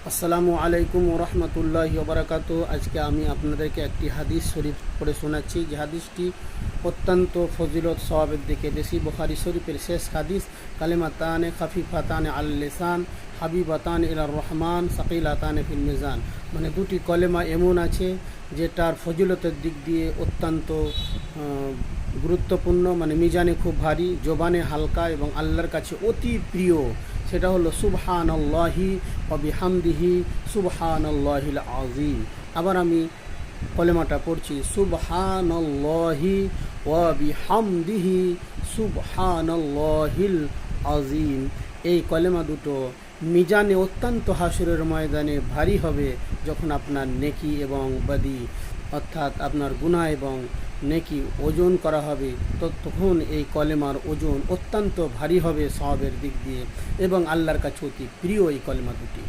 আসসালামু আলাইকুম ওরহমতুল্লাহি ওবরাকাতু। আজকে আমি আপনাদেরকে একটি হাদিস শরীফ পড়ে শোনাচ্ছি, যে হাদিসটি অত্যন্ত ফজিলত সওয়াবের দিকে বেশি। বুখারী শরীফের শেষ হাদিস, কালিমাতানে খাফিফাতানে আল লিসান হাবিবাতান ইলার রহমান সাকিলাতানে ফিল মিজান। মানে দুটি কলেমা এমন আছে যেটার ফজিলতের দিক দিয়ে অত্যন্ত গুরুত্বপূর্ণ, মানে মিজানে খুব ভারী, জবানে হালকা এবং আল্লাহর কাছে অতি প্রিয়। সেটা হলো সুবহানাল্লাহি ওয়া বিহামদিহি সুবহানাল্লাহিল আযীম। আবার আমি কলেমাটা পড়ছি, সুবহানাল্লাহি ওয়া বিহামদিহি সুবহানাল্লাহিল আযীম। এই কলেমা দুটো মিজানে অত্যন্ত হাসরের ময়দানে ভারী হবে, যখন আপনার নেকি এবং বদি অর্থাৎ আপনার গুনাহ এবং নেকি ওজন করা হবে, তখন এই কলেমার ওজন অত্যন্ত ভারী হবে সওয়াবের দিক দিয়ে, এবং আল্লাহর কাছে অতি প্রিয় এই কলেমা দুটি।